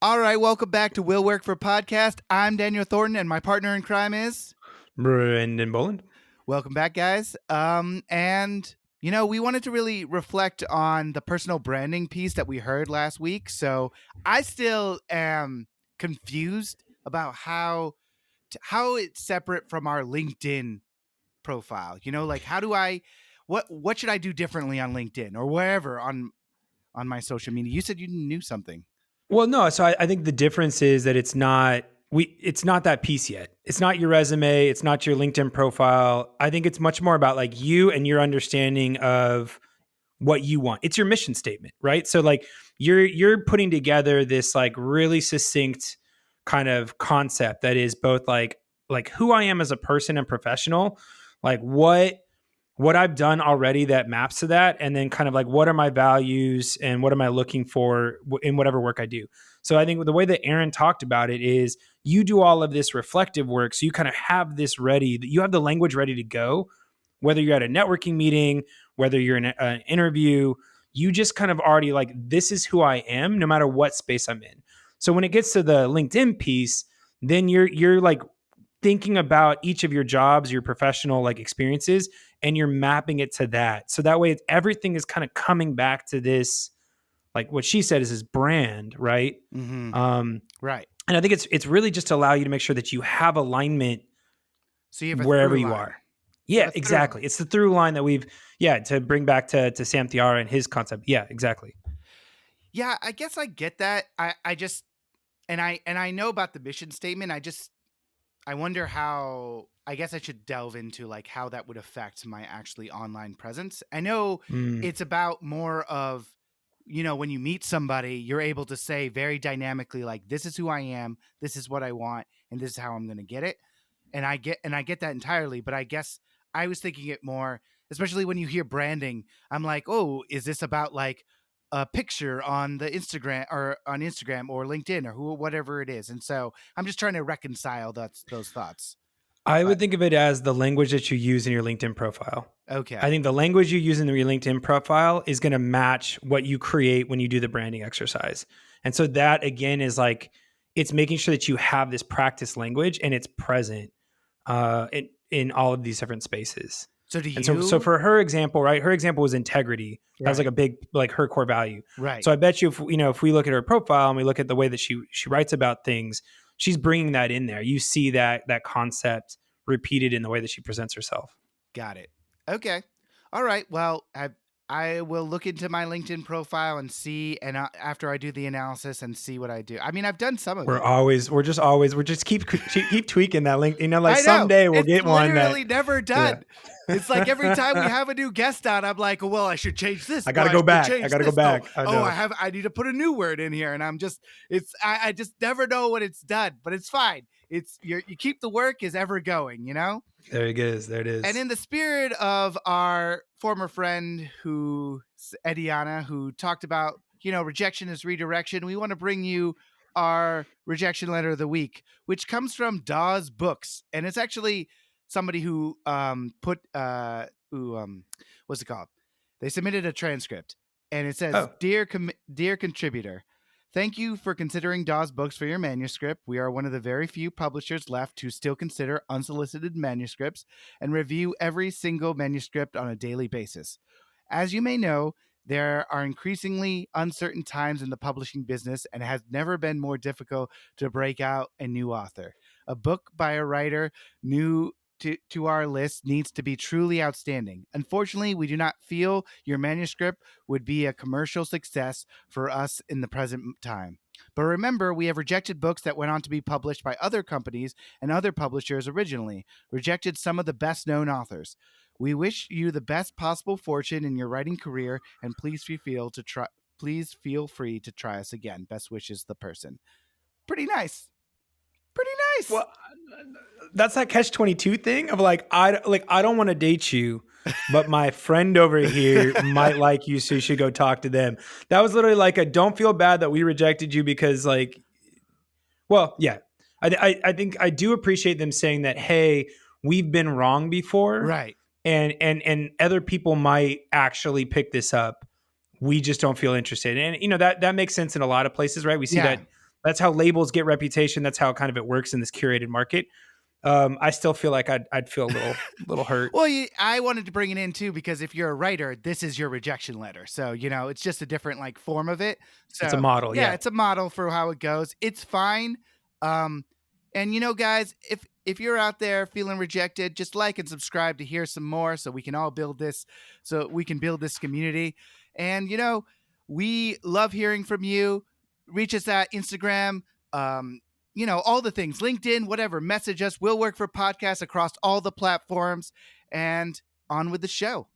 All right, welcome back to Will Work for Podcast. I'm Daniel Thornton, and my partner in crime is Brendan Boland. welcome back, guys. We wanted to really reflect on the personal branding piece that we heard last week. So I still am confused about how it's separate from our LinkedIn profile. Like how do I what should I do differently on LinkedIn or wherever on my social media? You said you knew something. Well, no, so I think the difference is that it's not that piece yet. It's not your resume. It's not your LinkedIn profile. I think it's much more about like you and your understanding of what you want. It's your mission statement, right? So like you're putting together this like really succinct kind of concept that is both like who I am as a person and professional, like what I've done already that maps to that, and then kind of like what are my values and what am I looking for in whatever work I do. So I think the way that Aaron talked about it is you do all of this reflective work, so you kind of have this ready, that you have the language ready to go, whether you're at a networking meeting, whether you're in an interview, you just kind of already like, this is who I am, no matter what space I'm in. So when it gets to the LinkedIn piece, then you're like thinking about each of your jobs, your professional like experiences, and you're mapping it to that. So that way everything is kind of coming back to this, like what she said is his brand, right? Mm-hmm. Right. And I think it's really just to allow you to make sure that you have alignment So you have a wherever through you line. are. Yeah, exactly. It's the through line that to bring back to Sam Thiara and his concept. Yeah, exactly. Yeah, I guess I get that. I just and I know about the mission statement. I wonder how. I guess I should delve into like how that would affect my actually online presence. I know it's about more of, when you meet somebody, you're able to say very dynamically like, this is who I am, this is what I want, and this is how I'm going to get it. And I get that entirely, but I guess I was thinking it more, especially when you hear branding, I'm like, oh, is this about like a picture on the Instagram or LinkedIn or whatever it is. And so I'm just trying to reconcile those thoughts. I would think of it as the language that you use in your LinkedIn profile. Okay. I think the language you use in your LinkedIn profile is going to match what you create when you do the branding exercise. And so that again is like, it's making sure that you have this practice language and it's present in all of these different spaces. So for her example, right? Her example was integrity. That was like a big, like her core value. Right. So I bet you if we look at her profile and we look at the way that she writes about things, she's bringing that in there. You see that concept repeated in the way that she presents herself. Got it. Okay. All right. Well, I will look into my LinkedIn profile and see, and after I do the analysis and see what I do. I mean, I've done some of it. We're just keep tweaking that link. Like I know. Someday we'll it's get one. Literally never done. Yeah. It's like every time we have a new guest on, I'm like, well, I should change this. I got to go back. I need to put a new word in here, and I just never know what it's done, but it's fine. You keep the work is ever going, There it is. And in the spirit of our former friend Ediana, who talked about, rejection is redirection, we want to bring you our rejection letter of the week, which comes from Dawes Books. And it's actually somebody who what's it called? They submitted a transcript, and it says, Dear contributor, thank you for considering Dawes Books for your manuscript. We are one of the very few publishers left who still consider unsolicited manuscripts and review every single manuscript on a daily basis. As you may know, there are increasingly uncertain times in the publishing business, and it has never been more difficult to break out a new author. A book by a writer new to our list needs to be truly outstanding. Unfortunately, we do not feel your manuscript would be a commercial success for us in the present time. But remember, we have rejected books that went on to be published by other companies and other publishers originally, rejected some of the best known authors. We wish you the best possible fortune in your writing career, and please feel free to try us again. Best wishes, the person. Pretty nice. Well, that's that catch-22 thing of like I don't want to date you, but my friend over here might like you, so you should go talk to them. That was literally like a don't feel bad that we rejected you because like, well, yeah, I think I do appreciate them saying that. Hey, we've been wrong before, right? And other people might actually pick this up. We just don't feel interested, and that makes sense in a lot of places, right? We see that That's how labels get reputation. That's how kind of it works in this curated market. I still feel like I'd feel a little hurt. Well, I wanted to bring it in too because if you're a writer, this is your rejection letter. So it's just a different like form of it. It's a So model. yeah, Yeah. it's a model for how it goes. It's fine. And guys, if you're out there feeling rejected, just like and subscribe to hear some more, so we can all build this, so we can build this community. And we love hearing from you. Reach us at Instagram. All the things, LinkedIn, whatever, message us. We'll work for podcasts across all the platforms, and on with the show.